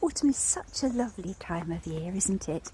Autumn is such a lovely time of year, isn't it?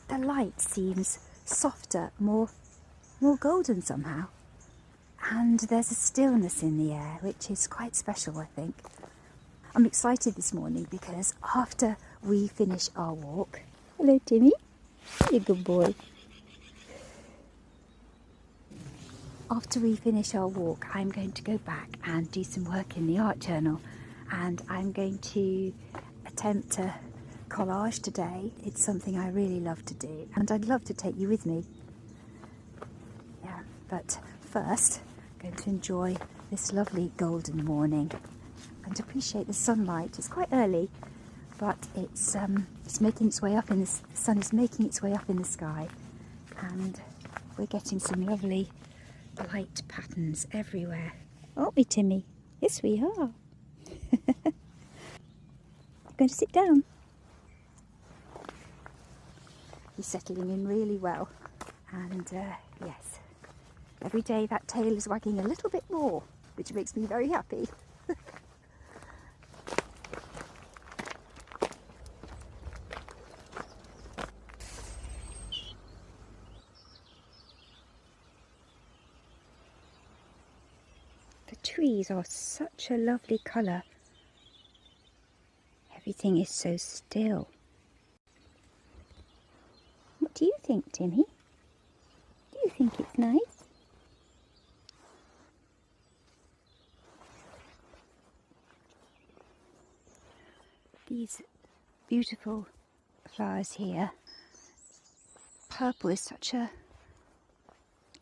The light seems softer, more golden somehow. And there's a stillness in the air, which is quite special, I think. I'm excited this morning because after we finish our walk... Hello, Timmy. You're a good boy. After we finish our walk, I'm going to go back and do some work in the art journal. And I'm going to attempt a collage today. It's something I really love to do. And I'd love to take you with me. Yeah, but first, I'm going to enjoy this lovely golden morning and appreciate the sunlight. It's quite early, but it's making its way up in the sun is making its way up in the sky, and we're getting some lovely light patterns everywhere. Aren't we, Timmy? Yes, we are. Going to sit down. He's settling in really well, and yes, every day that tail is wagging a little bit more, which makes me very happy. The trees are such a lovely colour. Everything is so still. What do you think, Timmy? Do you think it's nice? These beautiful flowers here. Purple is such a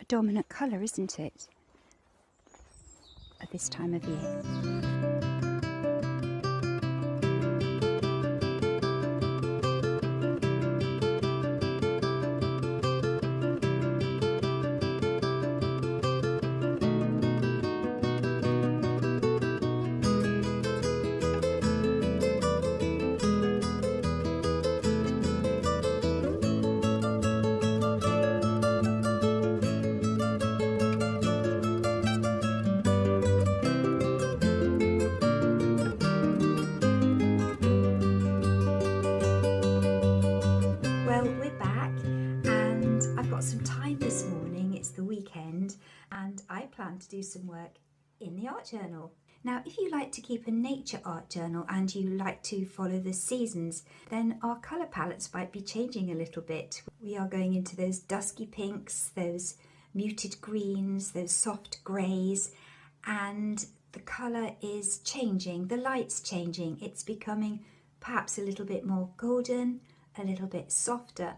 dominant colour, isn't it? At this time of year. And I plan to do some work in the art journal. Now, if you like to keep a nature art journal and you like to follow the seasons, then our colour palettes might be changing a little bit. We are going into those dusky pinks, those muted greens, those soft greys, and the colour is changing, the light's changing. It's becoming perhaps a little bit more golden, a little bit softer,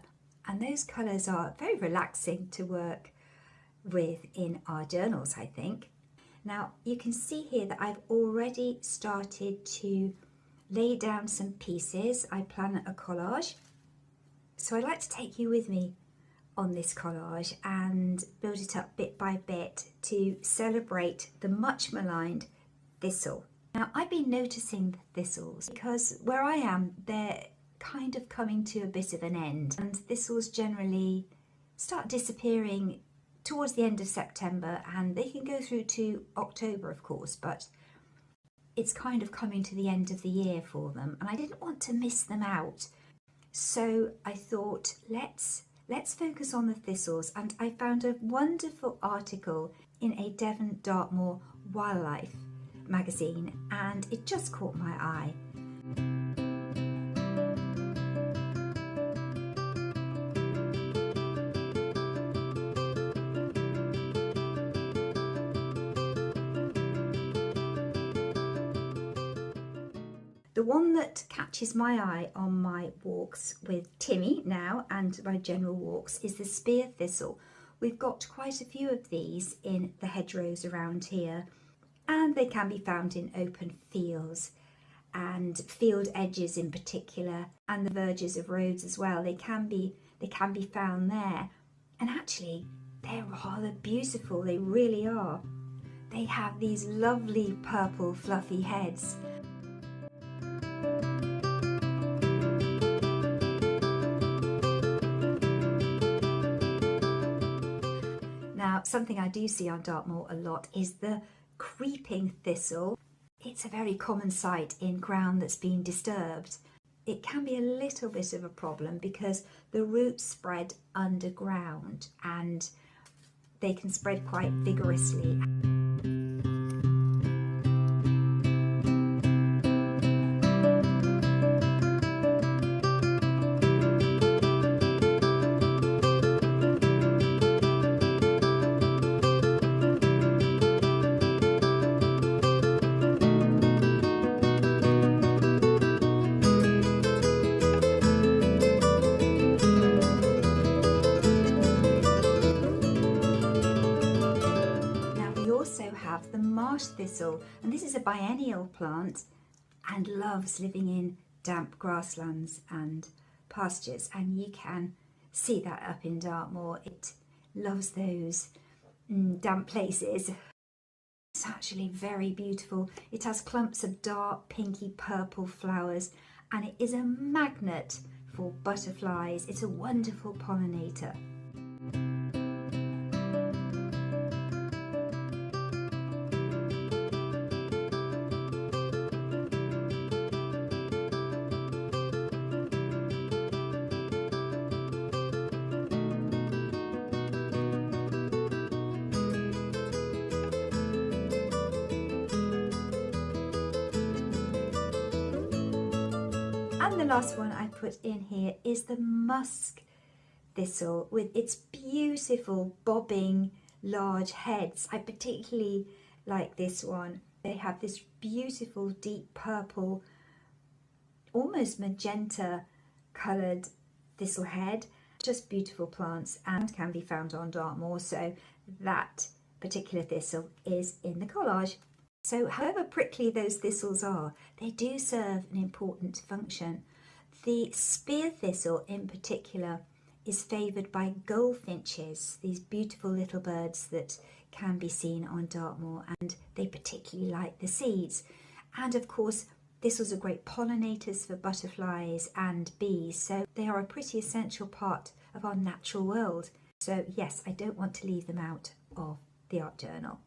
and those colours are very relaxing to work with in our journals, I think. Now you can see here that I've already started to lay down some pieces. I plan a collage, so I'd like to take you with me on this collage and build it up bit by bit to celebrate the much maligned thistle. Now I've been noticing the thistles because where I am they're kind of coming to a bit of an end, and thistles generally start disappearing towards the end of September, and they can go through to October, of course, but it's kind of coming to the end of the year for them, and I didn't want to miss them out. So I thought, let's focus on the thistles, and I found a wonderful article in a Devon Dartmoor wildlife magazine, and it just caught my eye. The one that catches my eye on my walks with Timmy now and my general walks is the spear thistle. We've got quite a few of these in the hedgerows around here, and they can be found in open fields and field edges in particular, and the verges of roads as well. They can be found there, and actually they're rather beautiful. They really are. They have these lovely purple fluffy heads. Now, something I do see on Dartmoor a lot is the creeping thistle. It's a very common sight in ground that's been disturbed. it can be a little bit of a problem because the roots spread underground and they can spread quite vigorously. Have the marsh thistle, and this is a biennial plant and loves living in damp grasslands and pastures, and you can see that up in Dartmoor. It loves those damp places. It's actually very beautiful. It has clumps of dark pinky purple flowers and it is a magnet for butterflies. It's a wonderful pollinator. And the last one I put in here is the musk thistle with its beautiful bobbing large heads. I particularly like this one. They have this beautiful deep purple, almost magenta coloured thistle head. Just beautiful plants and can be found on Dartmoor, so that particular thistle is in the collage. So however prickly those thistles are, they do serve an important function. The spear thistle in particular is favoured by goldfinches, these beautiful little birds that can be seen on Dartmoor, and they particularly like the seeds. And of course, thistles are great pollinators for butterflies and bees, so they are a pretty essential part of our natural world. So yes, I don't want to leave them out of the art journal.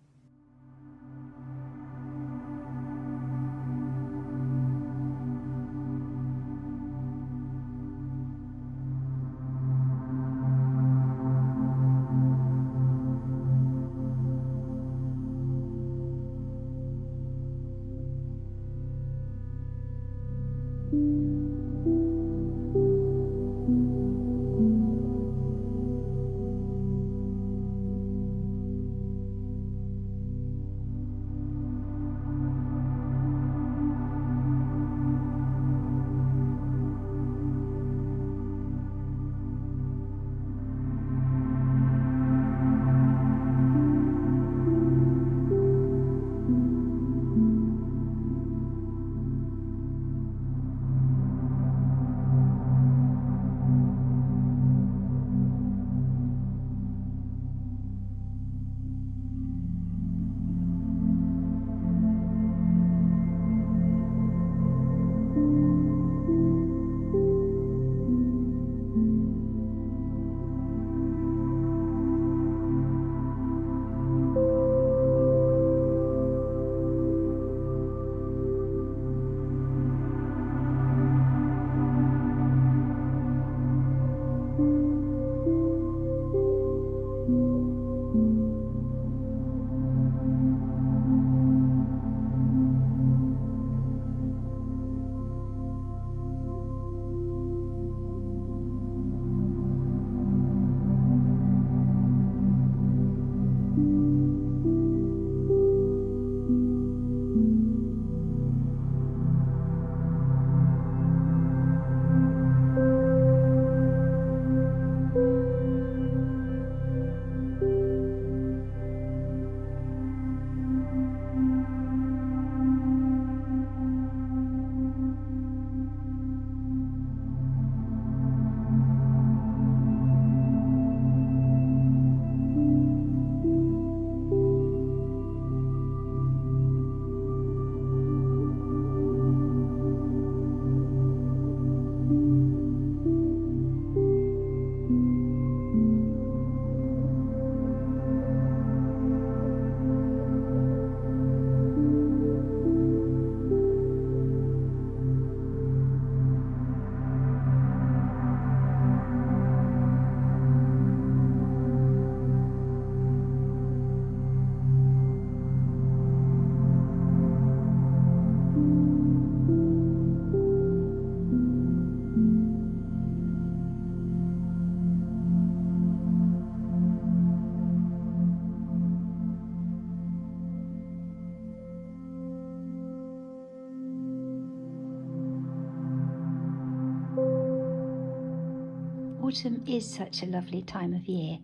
Autumn is such a lovely time of year.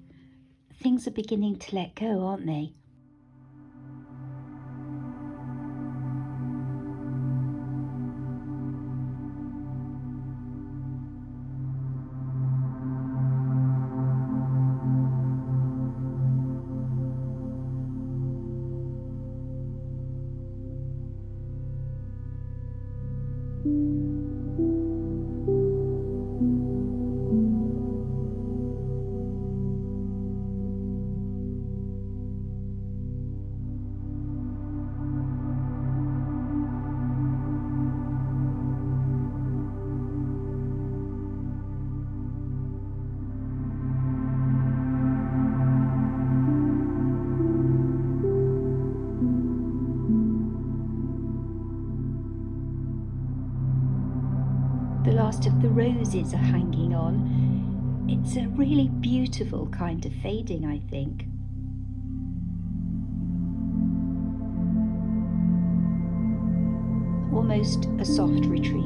Things are beginning to let go, aren't they? The last of the roses are hanging on. It's a really beautiful kind of fading, I think. Almost a soft retreat.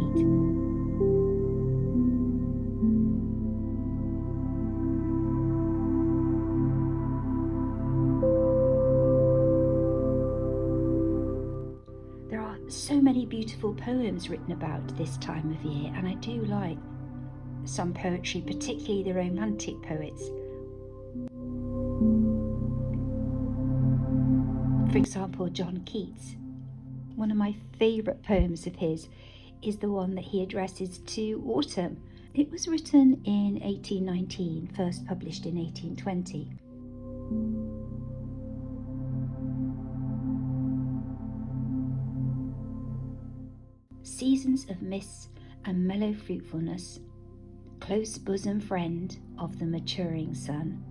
There are so many beautiful poems written about this time of year, and I do like some poetry, particularly the romantic poets. For example, John Keats. One of my favourite poems of his is the one that he addresses to autumn. It was written in 1819, first published in 1820. Seasons of mists and mellow fruitfulness, close bosom friend of the maturing sun,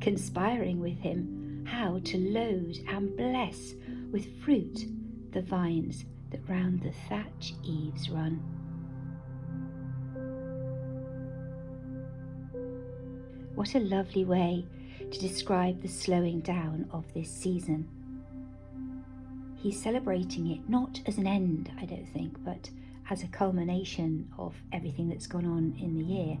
conspiring with him how to load and bless with fruit the vines that round the thatch eaves run. What a lovely way to describe the slowing down of this season. He's celebrating it not as an end, I don't think, but as a culmination of everything that's gone on in the year.